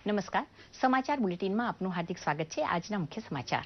નમસ્કાર, સમાચાર બુલેટિનમાં આપનું હાર્દિક સ્વાગત છે. આજના મુખ્ય સમાચાર.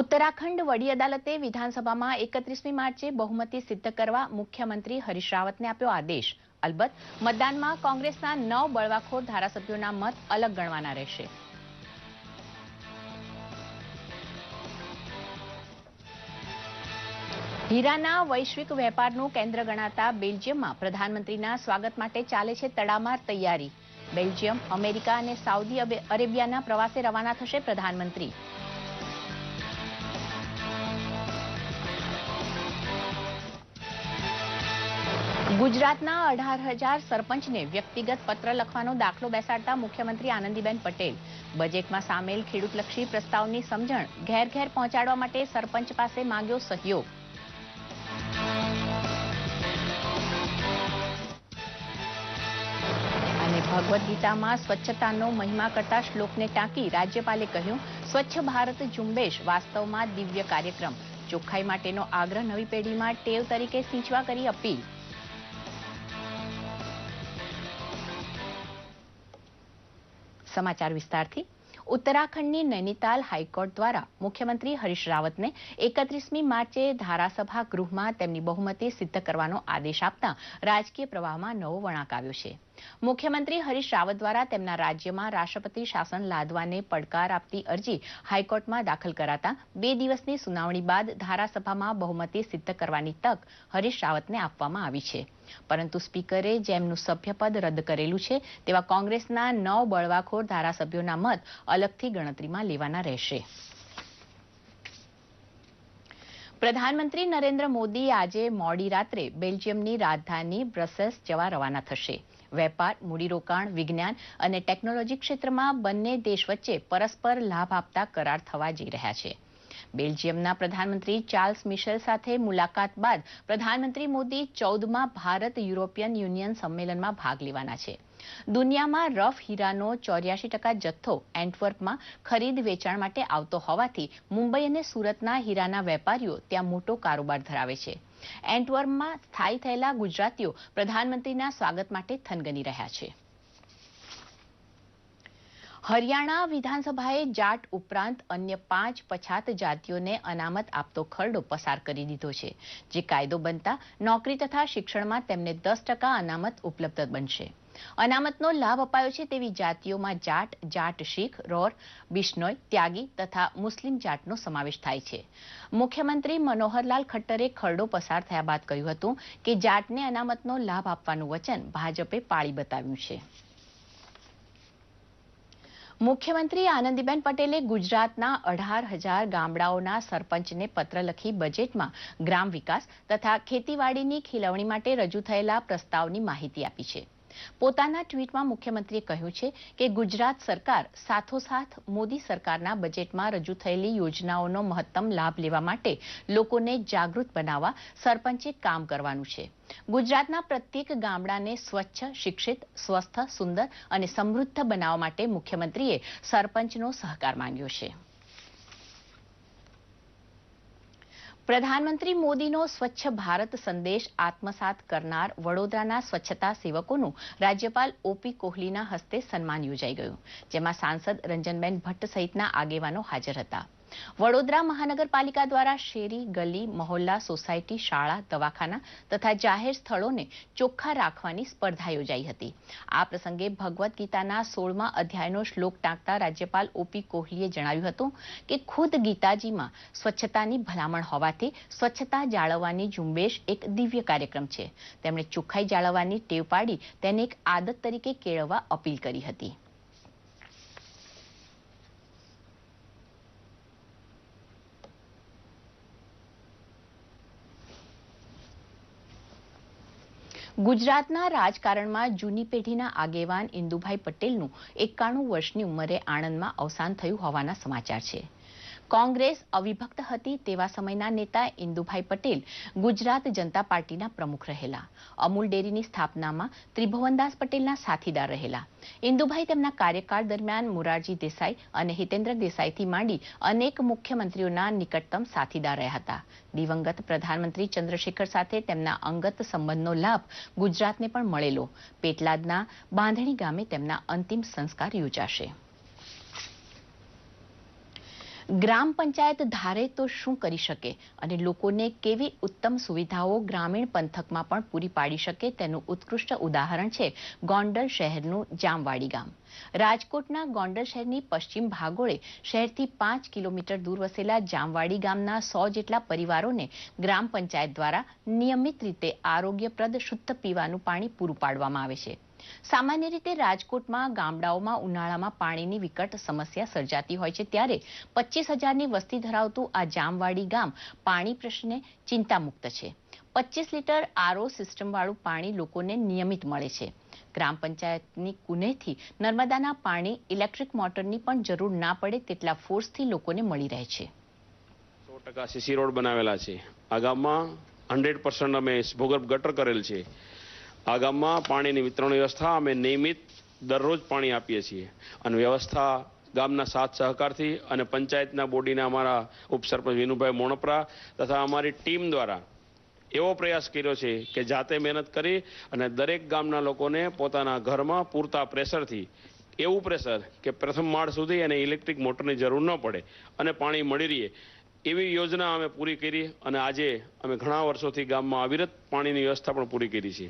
ઉત્તરાખંડ વડી અદાલતે વિધાનસભામાં 31મી માર્ચે બહુમતી સિદ્ધ કરવા મુખ્યમંત્રી હરીશ રાવતને આપ્યો આદેશ. અલબત્ત મતદાનમાં કોંગ્રેસના 9 બળવાખોર ધારાસભ્યોના મત અલગ ગણવાના રહેશે. હીરાના વૈશ્વિક વેપારનું કેન્દ્ર ગણાતા બેલ્જિયમમાં પ્રધાનમંત્રીના સ્વાગત માટે ચાલે છે તડામાર તૈયારી. બેલ્જિયમ, અમેરિકા અને સાઉદી અરેબિયાના પ્રવાસે રવાના થશે પ્રધાનમંત્રી. ગુજરાતના 18,000 સરપંચને વ્યક્તિગત પત્ર લખવાનો દાખલો બેસાડતા મુખ્યમંત્રી આનંદીબેન પટેલ. બજેટમાં સામેલ ખેડૂતલક્ષી પ્રસ્તાવની સમજણ ઘેર ઘેર પહોંચાડવા માટે સરપંચ પાસે માંગ્યો સહયોગ. અને ભગવદ્ ગીતામાં સ્વચ્છતાનો મહિમા કરતા શ્લોકને ટાંકી રાજ્યપાલે કહ્યું, સ્વચ્છ ભારત ઝુંબેશ વાસ્તવમાં દિવ્ય કાર્યક્રમ. ચોખ્ખાઈ માટેનો આગ્રહ નવી પેઢીમાં ટેવ તરીકે સિંચવા કરી અપીલ. સમાચાર વિસ્તારથી. ઉત્તરાખંડની નૈનીતાલ હાઈકોર્ટ દ્વારા મુખ્યમંત્રી હરીશ રાવતને 31મી માર્ચે ધારાસભા ગૃહમાં તેમની બહુમતી સિદ્ધ કરવાનો આદેશ આપતા રાજકીય પ્રવાહમાં નવો વળાંક આવ્યો છે. મુખ્યમંત્રી હરીશ રાવત દ્વારા તેમના રાજ્યમાં રાષ્ટ્રપતિ શાસન લાદવાને પડકાર આપતી અરજી હાઈકોર્ટમાં દાખલ કરાતા 2 દિવસની સુનાવણી બાદ ધારાસભામાં બહુમતી સિદ્ધ કરવાની તક હરીશ રાવતને આપવામાં આવી છે. પરંતુ સ્પીકરે જેમનું સભ્યપદ રદ કરેલું છે તેવા કોંગ્રેસના 9 બળવાખોર ધારાસભ્યોના મત અલગથી ગણતરીમાં લેવાના રહેશે. પ્રધાનમંત્રી નરેન્દ્ર મોદી આજે મોડી રાત્રે બેલ્જિયમની રાજધાની બ્રસેલ્સ જવા રવાના થશે. વેપાર, મૂડીરોકાણ, વિજ્ઞાન અને ટેકનોલોજી ક્ષેત્રમાં બંને દેશ વચ્ચે પરસ્પર લાભ આપતા કરાર થવા જઈ રહ્યા છે. બેલ્જિયમના પ્રધાનમંત્રી ચાર્લ્સ મિશેલ સાથે મુલાકાત બાદ પ્રધાનમંત્રી મોદી 14મા ભારત યુરોપિયન યુનિયન સંમેલનમાં ભાગ લેવાના છે. દુનિયામાં રફ હીરાનો 84% જથ્થો એન્ટવર્પમાં ખરીદ વેચાણ માટે આવતો હોવાથી મુંબઈ અને સુરતના હીરાના વેપારીઓ ત્યાં મોટો કારોબાર ધરાવે છે. એન્ટવર્પમાં સ્થાયી થયેલા ગુજરાતીઓ પ્રધાનમંત્રીના સ્વાગત માટે થનગની રહ્યા છે. હરિયાણા વિધાનસભાએ જાટ ઉપરાંત અન્ય 5 પછાત જાતિઓને અનામત આપતો ખરડો પસાર કરી દીધો છે, જે કાયદો બનતા નોકરી તથા શિક્ષણમાં તેમને 10% અનામત ઉપલબ્ધ બનશે. અનામતનો લાભ અપાયો છે તેવી જાતિઓમાં જાટ, જાટ શીખ, રોર, બિશ્નોઈ, ત્યાગી તથા મુસ્લિમ જાટનો સમાવેશ થાય છે. મુખ્યમંત્રી મનોહરલાલ ખટ્ટરે ખરડો પસાર થયા બાદ કહ્યું હતું કે જાટને અનામતનો લાભ આપવાનું વચન ભાજપે પાળી બતાવ્યું છે. મુખ્યમંત્રી આનંદીબેન પટેલે ગુજરાતના 18,000 ગામડાઓના સરપંચને પત્ર લખી બજેટમાં ગ્રામ વિકાસ તથા ખેતીવાડીની ખીલવણી માટે રજૂ થયેલા પ્રસ્તાવની માહિતી આપી છે. પોતાના ટ્વીટમાં મુખ્યમંત્રીએ કહ્યું છે કે ગુજરાત સરકાર સાથોસાથ મોદી સરકારના બજેટમાં રજૂ થયેલી યોજનાઓનો મહત્તમ લાભ લેવા માટે લોકોને જાગૃત બનાવવા સરપંચે કામ કરવાનું છે. ગુજરાતના પ્રત્યેક ગામડાને સ્વચ્છ, શિક્ષિત, સ્વસ્થ, સુંદર અને સમૃદ્ધ બનાવવા માટે મુખ્યમંત્રીએ સરપંચનો સહકાર માંગ્યો છે. પ્રધાનમંત્રી મોદીનો સ્વચ્છ ભારત સંદેશ આત્મસાત કરનાર વડોદરાના સ્વચ્છતા સેવકોનું રાજ્યપાલ OP કોહલીના હસ્તે સન્માન યોજાઈ ગયું, જેમાં સાંસદ રંજનબેન ભટ્ટ સહિતના આગેવાનો હાજર હતા. વડોદરા મહાનગરપાલિકા દ્વારા શેરી, ગલી, મહોલ્લા, સોસાયટી, શાળા, દવાખાના તથા જાહેર સ્થળોને ચોખ્ખા રાખવાની સ્પર્ધા યોજાઈ હતી. આ પ્રસંગે ભગવદ્ ગીતાના 16મા અધ્યાયનો શ્લોક ટાંકતા રાજ્યપાલ OP કોહલીએ જણાવ્યું હતું કે ખુદ ગીતાજીમાં સ્વચ્છતાની ભલામણ હોવાથી સ્વચ્છતા જાળવવાની ઝુંબેશ એક દિવ્ય કાર્યક્રમ છે. તેમણે ચોખ્ખાઈ જાળવવાની ટેવ પાડી તેને એક આદત તરીકે કેળવવા અપીલ કરી હતી. ગુજરાતના રાજકારણમાં જૂની પેઢીના આગેવાન ઇન્દુભાઈ પટેલનું 91 વર્ષની ઉંમરે આણંદમાં અવસાન થયું હોવાના સમાચાર છે. કોંગ્રેસ અવિભક્ત હતી તેવા સમયના નેતા ઇન્દુભાઈ પટેલ ગુજરાત જનતા પાર્ટીના પ્રમુખ રહેલા. અમૂલ ડેરીની સ્થાપનામાં ત્રિભુવનદાસ પટેલના સાથીદાર રહેલા. ઇન્દુભાઈ તેમના કાર્યકાળ દરમિયાન મોરારજી દેસાઈ અને હિતેન્દ્ર દેસાઈથી માંડી અનેક મુખ્યમંત્રીઓના નિકટતમ સાથીદાર રહ્યા હતા. દિવંગત પ્રધાનમંત્રી ચંદ્રશેખર સાથે તેમના અંગત સંબંધનો લાભ ગુજરાતને પણ મળેલો. પેટલાદના બાંધણી ગામે તેમના અંતિમ સંસ્કાર યોજાશે. ગ્રામ પંચાયત ધારે તો શું કરી શકે અને લોકોને કેવી ઉત્તમ સુવિધાઓ ગ્રામીણ પંથકમાં પણ પૂરી પાડી શકે તેનું ઉત્કૃષ્ટ ઉદાહરણ છે ગોંડલ શહેરનું જામવાડી ગામ. રાજકોટના ગોંડલ શહેરની પશ્ચિમ ભાગોળે શહેરથી 5 કિલોમીટર દૂર વસેલા જામવાડી ગામના 100 જેટલા પરિવારોને ગ્રામ પંચાયત દ્વારા નિયમિત રીતે આરોગ્યપ્રદ શુદ્ધ પીવાનું પાણી પૂરું પાડવામાં આવે છે. સામાન્ય રીતે રાજકોટમાં ગામડાઓમાં ઉનાળામાં પાણીની વિકટ સમસ્યા સર્જાતી હોય છે, ત્યારે 25,000ની વસ્તી ધરાવતું આ જામવાડી ગામ પાણી પ્રશ્ને ચિંતામુક્ત છે. 25 લીટર આરઓ સિસ્ટમવાળું પાણી લોકોને નિયમિત મળે છે. ગ્રામ પંચાયતની કુનેથી નર્મદાના પાણી ઇલેક્ટ્રિક મોટરની પણ જરૂર ના પડે તેટલા ફોર્સથી લોકોને મળી રહે છે. 100% સીસી રોડ બનાવેલા છે. આ ગામમાં 100% અમે ભૂગર્ભ ગટર કરેલ છે. આ ગામમાં પાણીની વિતરણ વ્યવસ્થા અમે નિયમિત દરરોજ પાણી આપીએ છીએ અને વ્યવસ્થા ગામના સાથ સહકારથી અને પંચાયતના બોડીના અમારા ઉપસરપંચ વિનુભાઈ મોણપરા તથા અમારી ટીમ દ્વારા એવો પ્રયાસ કર્યો છે કે જાતે મહેનત કરી અને દરેક ગામના લોકોને પોતાના ઘરમાં પૂરતા પ્રેશરથી, એવું પ્રેશર કે પ્રથમ માળ સુધી અને ઇલેક્ટ્રિક મોટરની જરૂર ન પડે અને પાણી મળી રહે, એવી યોજના અમે પૂરી કરી અને આજે અમે ઘણા વર્ષોથી ગામમાં અવિરત પાણીની વ્યવસ્થા પણ પૂરી કરી છે.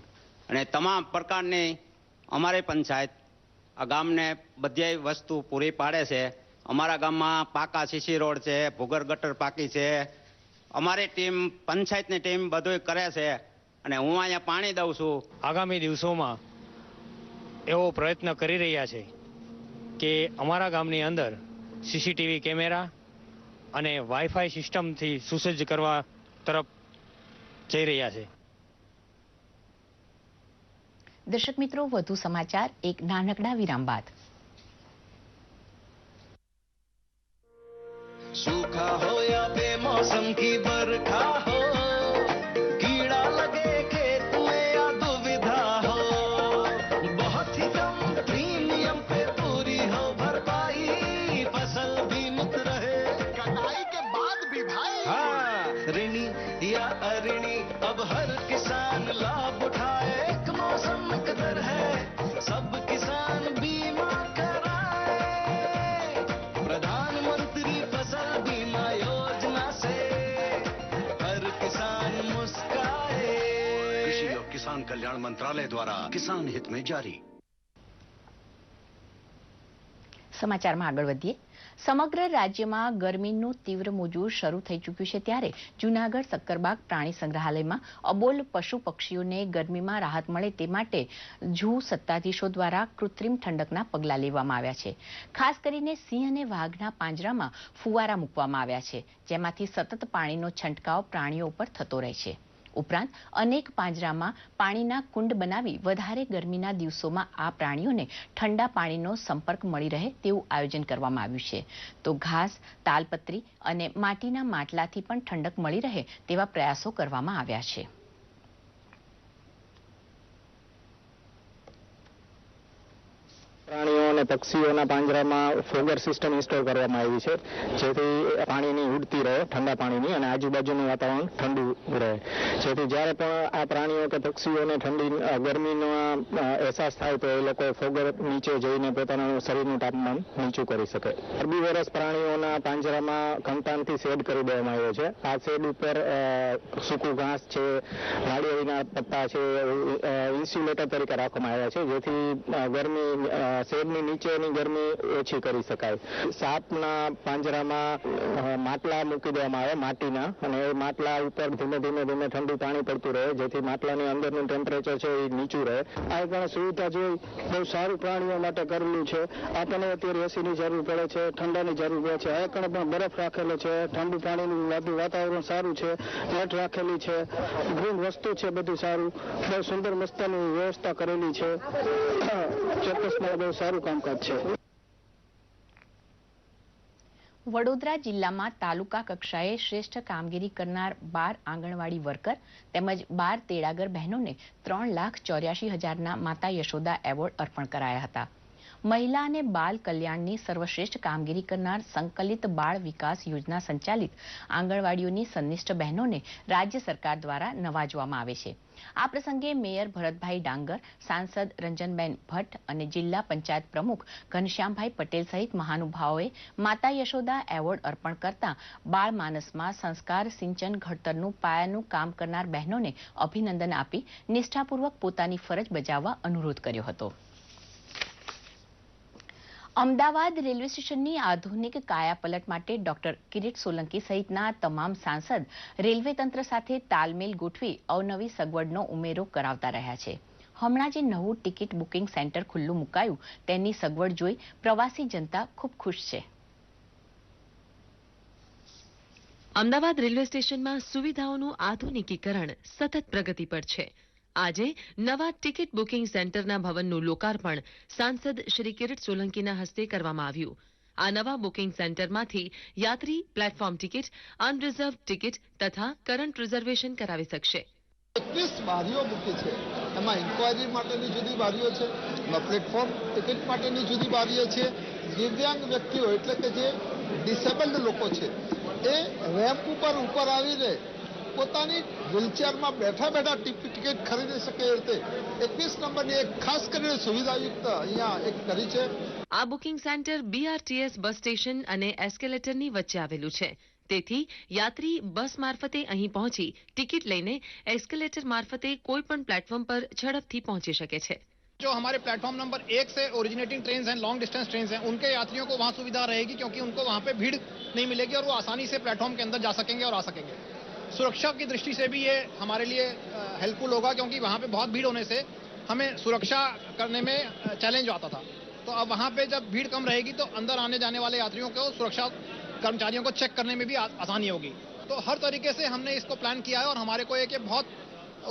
અને તમામ પ્રકારની અમારી પંચાયત આ ગામને બધી વસ્તુ પૂરી પાડે છે. અમારા ગામમાં પાકા સીસી રોડ છે, ભૂગર્ભ ગટર પાકી છે. અમારી ટીમ, પંચાયતની ટીમ બધું કરે છે અને હું અહીંયા પાણી દઉં છું. આગામી દિવસોમાં એવો પ્રયત્ન કરી રહ્યા છે કે અમારા ગામની અંદર સીસીટીવી કેમેરા અને વાઈફાઈ સિસ્ટમથી સુસજ્જ કરવા તરફ જઈ રહ્યા છે. દર્શક મિત્રો, વધુ સમાચાર એક નાનકડા વિરામ બાદ. सूखा हो या बेमौसम की बरखा हो, कीड़ा लगे खेत में या दुविधा हो, बहुत ही कम प्रीमियम पे पूरी हो भरपाई, फसल बीमित रहे कटाई के बाद भी भाई. हाँ, ऋणी या अऋणी अब हर किसान लाभ उठाए. एक मौसम कदर है सब किसान बीमा कराए. प्रधानमंत्री फसल बीमा योजना से हर किसान मुस्काए. कृषि और किसान कल्याण मंत्रालय द्वारा किसान हित में जारी. સમાચારમાં આગળ વધીએ. સમગ્ર રાજ્યમાં ગરમીનું તીવ્ર મોજું શરૂ થઈ ચૂક્યું છે, ત્યારે જૂનાગઢ સક્કરબાગ પ્રાણી સંગ્રહાલયમાં અબોલ પશુ પક્ષીઓને ગરમીમાં રાહત મળે તે માટે ઝૂ સત્તાધીશો દ્વારા કૃત્રિમ ઠંડકના પગલાં લેવામાં આવ્યા છે. ખાસ કરીને સિંહ અને વાઘના પાંજરામાં ફુવારા મૂકવામાં આવ્યા છે, જેમાંથી સતત પાણીનો છંટકાવ પ્રાણીઓ ઉપર થતો રહે છે. ઉપરાંત અનેક પાંજરામાં પાણીના કુંડ બનાવી વધારે ગરમીના દિવસોમાં આ પ્રાણીઓને ઠંડા પાણીનો સંપર્ક મળી રહે તેવું આયોજન કરવામાં આવ્યું છે. તો ઘાસ, તાલપત્રી અને માટીના માટલાથી પણ ઠંડક મળી રહે તેવા પ્રયાસો કરવામાં આવ્યા છે. પ્રાણીઓ અને પક્ષીઓના પાંજરામાં ફોગર સિસ્ટમ ઇન્સ્ટોલ કરવામાં આવી છે, જેથી પાણીની ઉડતી રહે, ઠંડા પાણીની, અને આજુબાજુનું વાતાવરણ ઠંડુ રહે, જેથી જ્યારે પણ આ પ્રાણીઓ કે પક્ષીઓને ઠંડી ગરમીનો અહેસાસ થાય તો એ લોકો ફોગર નીચે જઈને પોતાનું શરીરનું તાપમાન નીચું કરી શકે. અરબીવરસ પ્રાણીઓના પાંજરામાં ઘંટાણથી શેડ કરી દેવામાં આવ્યો છે. આ શેડ ઉપર સૂકું ઘાસ છે, નાળિયેરીના પત્તા છે, ઇન્સ્યુલેટર તરીકે રાખવામાં આવ્યા છે, જેથી ગરમી શેડની નીચેની ગરમી ઓછી કરી શકાય. સાપના પાંજરામાં માટલા મૂકી દેવામાં આવે માટીના, અને એ માટલા ઉપર ધીમે ધીમે ઠંડુ પાણી પડતું રહે, જેથી માટલાની અંદરનું ટેમ્પરેચર છે એ નીચું રહે. આ પણ સુવિધા જોઈ બહુ સારું પ્રાણીઓ માટે કરેલું છે. આપણને અત્યારે એસીની જરૂર પડે છે, ઠંડાની જરૂર પડે છે. આ કણે પણ બરફ રાખેલો છે, ઠંડુ પાણીનું વાતાવરણ સારું છે, નેટ રાખેલી છે, ગ્રીન વસ્તુ છે, બધું સારું, બહુ સુંદર મસ્તની વ્યવસ્થા કરેલી છે. ચોક્કસમાં બહુ સારું કામકાજ છે. વડોદરા જિલ્લામાં તાલુકા કક્ષાએ શ્રેષ્ઠ કામગીરી કરનાર 12 આંગણવાડી વર્કર તેમજ 12 તેડાગર બહેનોને 3,84,000ના માતા યશોદા એવોર્ડ અર્પણ કરાયા હતા. મહિલા અને બાલ કલ્યાણની સર્વશ્રેષ્ઠ કામગીરી કરનાર સંકલિત બાળ વિકાસ યોજના સંચાલિત આંગણવાડીઓની સંનિષ્ઠ બહેનોને રાજ્ય સરકાર દ્વારા નવાજવામાં આવે છે. આ પ્રસંગે મેયર ભરતભાઈ ડાંગર, સાંસદ રંજનબેન ભટ્ટ અને જિલ્લા પંચાયત પ્રમુખ ઘનશ્યામભાઈ પટેલ સહિત મહાનુભાવોએ માતા યશોદા એવોર્ડ અર્પણ કરતા બાળ માનસમાં સંસ્કાર સિંચન ઘડતરનું પાયાનું કામ કરનાર બહેનોને અભિનંદન આપી નિષ્ઠાપૂર્વક પોતાની ફરજ બજાવવા અનુરોધ કર્યો હતો. અમદાવાદ રેલવે સ્ટેશનની આધુનિક કાયાપલટ માટે ડોક્ટર કિરીટ સોલંકી સહિતના તમામ સાંસદ રેલવે તંત્ર સાથે તાલમેલ ગોઠવી અવનવી સગવડનો ઉમેરો કરાવતા રહ્યા છે. હમણાં જે નવું ટિકિટ બુકિંગ સેન્ટર ખુલ્લું મુકાયું તેની સગવડ જોઈ પ્રવાસી જનતા ખૂબ ખુશ છે. અમદાવાદ રેલવે સ્ટેશનમાં સુવિધાઓનું આધુનિકીકરણ સતત પ્રગતિ પર છે. આજે નવા ટિકિટ બુકિંગ સેન્ટરના ભવનનું લોકાર્પણ સાંસદ શ્રી કિરીટ સોલંકીના હસ્તે કરવામાં આવ્યું. આ નવા બુકિંગ સેન્ટરમાંથી યાત્રી પ્લેટફોર્મ ટિકિટ, અનરિઝર્વ ટિકિટ તથા કરંટ રિઝર્વેશન કરાવી શકશે. 21 બારીઓ મૂકી છે. એમાં ઇન્ક્વાયરી માટેની જુદી બારીઓ છે, એમાં પ્લેટફોર્મ ટિકિટ માટેની જુદી બારીઓ છે. દિવ્યાંગ વ્યક્તિઓ એટલે કે જે ડિસેબલ્ડ લોકો છે એ રેમ્પ ઉપર આવીને પોતાની વ્હીલચેરમાં બેઠા બેઠા ટિકિટ ખરીદી શકે એ રીતે 21 નંબરની એક ખાસ કરીને સુવિધાયુક્ત અહીંયા એક કરી છે. આ booking centre BRTS bus station અને એસ્કેલેટરની વચ્ચે આવેલું છે. તેથી યાત્રી બસ મારફતે અહીં પહોંચી ટિકિટ લઈને एस्केलेटर मार्फते कोई पण प्लेटफॉर्म पर झड़पથી पहुंची सके છે. जो हमारे प्लेटफॉर्म नंबर 1 से ओरिजिनेटिंग ट्रेन हैं, लॉन्ग डिस्टेंस ट्रेन हैं, उनके यात्रियों को वहाँ सुविधा रहेगी क्योंकि उनको वहाँ पे भीड़ नहीं मिलेगी और वो आसानी से प्लेटफॉर्म के अंदर जा सकेंगे और आ सकेंगे. सुरक्षा की दृष्टि से भी ये हमारे लिए हेल्पफुल होगा क्योंकि वहाँ पे बहुत भीड़ होने से हमें सुरक्षा करने में चैलेंज आता था. तो अब वहाँ पे जब भीड़ कम रहेगी तो अंदर आने जाने वाले यात्रियों को सुरक्षा कर्मचारियों को चेक करने में भी आसानी होगी. तो हर तरीके से हमने इसको प्लान किया है और हमारे को एक बहुत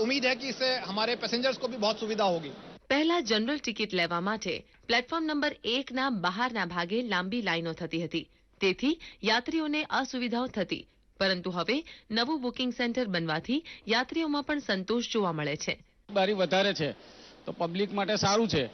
उम्मीद है कि इससे हमारे पैसेंजर्स को भी बहुत सुविधा होगी. પહેલા જનરલ ટિકિટ લેવા માટે પ્લેટફોર્મ નંબર 1ના બહારના ભાગે લાંબી લાઈનો થતી હતી. તેથી યાત્રીઓને અસુવિધાઓ થતી. પરંતુ હવે નવું બુકિંગ સેન્ટર બનવાથી યાત્રીઓમાં પણ સંતોષ જોવા મળે છે. બારી વધારે છે તો પબ્લિક માટે સારું છે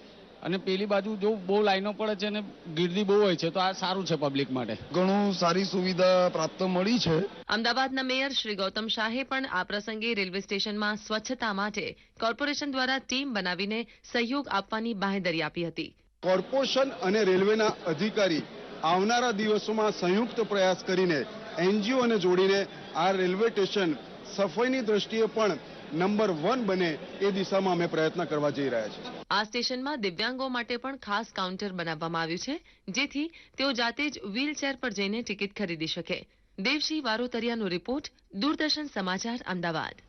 અને પેલી બાજુ જો બહુ લાઈનો પડે છે અને ગીર્દી બહુ હોય છે તો આ સારું છે પબ્લિક માટે. ઘણું સારી સુવિધા પ્રાપ્ત મળી છે. અમદાવાદના મેયર શ્રી ગૌતમ શાહે પણ આ પ્રસંગે રેલવે સ્ટેશનમાં સ્વચ્છતા માટે કોર્પોરેશન દ્વારા ટીમ બનાવીને સહયોગ આપવાની બાંહેધરી આપી હતી. કોર્પોરેશન અને રેલવેના અધિકારી આવનારા દિવસોમાં સંયુક્ત પ્રયાસ કરીને એનજીઓને જોડીને આ રેલવે સ્ટેશન સફાઈની દ્રષ્ટિએ પણ નંબર 1 બને એ દિશામાં અમે પ્રયત્ન કરવા જઈ રહ્યા છીએ. આ સ્ટેશનમાં દિવ્યાંગો માટે પણ ખાસ કાઉન્ટર બનાવવામાં આવ્યું છે જેથી તેઓ જાતે જ વ્હીલચેર પર જઈને ટિકિટ ખરીદી શકે. દેવશી વારોતરિયાનો રિપોર્ટ, દૂરદર્શન સમાચાર, અમદાવાદ.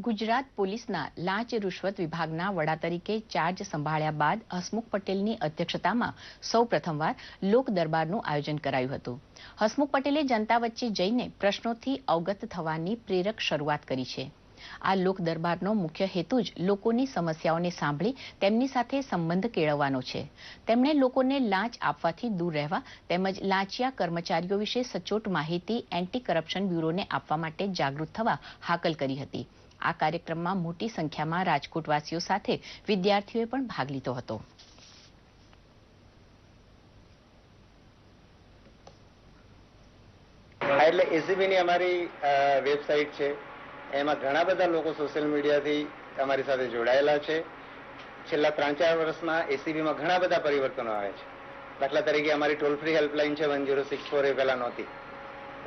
ગુજરાત પોલીસના લાંચ રૂશ્વત વિભાગના વડા તરીકે ચાર્જ સંભાળ્યા બાદ હસમુખ પટેલની અધ્યક્ષતામાં સૌ પ્રથમવાર લોક દરબારનું આયોજન કરાયું હતું. હસમુખ પટેલે જનતા વચ્ચે જઈને પ્રશ્નોથી અવગત થવાની પ્રેરક શરૂઆત કરી છે. આ લોક દરબારનો મુખ્ય હેતુ જ લોકોની સમસ્યાઓને સાંભળી તેમની સાથે સંબંધ કેળવવાનો છે. તેમણે લોકોને લાંચ આપવાથી દૂર રહેવા તેમજ લાંચિયા કર્મચારીઓ વિશે સચોટ માહિતી એન્ટી કરપ્શન બ્યુરોને આપવા માટે જાગૃત થવા હાકલ કરી હતી. આ કાર્યક્રમમાં મોટી સંખ્યામાં રાજકોટવાસીઓ સાથે વિદ્યાર્થીઓએ પણ ભાગ લીધો હતો. એટલે એસીબીની અમારી વેબસાઇટ છે, એમાં ઘણા બધા લોકો સોશિયલ મીડિયાથી અમારી સાથે જોડાયેલા છે. છેલ્લા 3-4 વર્ષમાં એસીબીમાં ઘણા બધા પરિવર્તનો આવે છે. દાખલા તરીકે અમારી ટોલ ફ્રી હેલ્પલાઇન છે 1064 એ પહેલા નહોતી.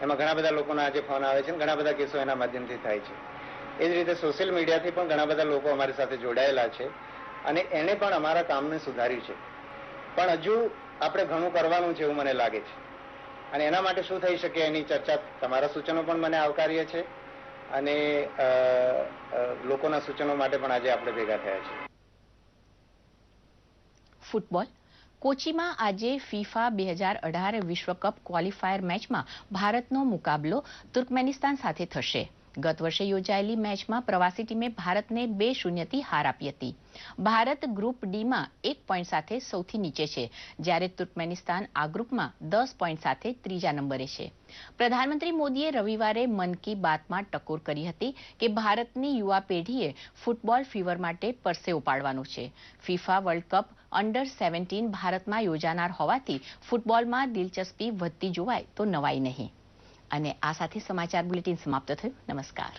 એમાં ઘણા બધા લોકોના આજે ફોન આવે છે, ઘણા બધા કેસો એના માધ્યમથી થાય છે. એ જ રીતે સોશિયલ મીડિયાથી પણ ઘણા બધા લોકો અમારી સાથે જોડાયેલા છે અને એને પણ અમારા કામને સુધાર્યું છે. પણ હજુ આપણે ઘણું કરવાનું છે એવું મને લાગે છે અને એના માટે શું થઈ શકે એની ચર્ચા, તમારા સૂચનો પણ મને આવકાર્ય છે અને લોકોના સૂચનો માટે પણ આજે આપણે ભેગા થયા છે. ફૂટબોલ. કોચીમાં આજે ફીફા 2018 વિશ્વકપ ક્વોલિફાયર મેચમાં ભારતનો મુકાબલો તુર્કમેનિસ્તાન સાથે થશે. ગત વર્ષે યોજાયેલી મેચમાં પ્રવાસી ટીમે ભારતને 2-0થી હાર આપી હતી. ભારત ગ્રુપ ડીમાં 1 પોઈન્ટ સાથે સૌથી નીચે છે, જ્યારે તુર્કમેનિસ્તાન આ ગ્રુપમાં 10 પોઈન્ટ સાથે ત્રીજા નંબરે છે. પ્રધાનમંત્રી મોદીએ રવિવારે મન કી બાતમાં ટકોર કરી હતી કે ભારતની યુવા પેઢીએ ફૂટબોલ ફીવર માટે પરસેવો પાડવાનો છે. ફિફા વર્લ્ડ કપ અંડર-17 ભારતમાં યોજાનાર હોવાથી ફૂટબોલમાં દિલચસ્પી વધતી જોવાય તો નવાઈ નહીં. અને આ સાથે સમાચાર બુલેટિન સમાપ્ત થયું. નમસ્કાર.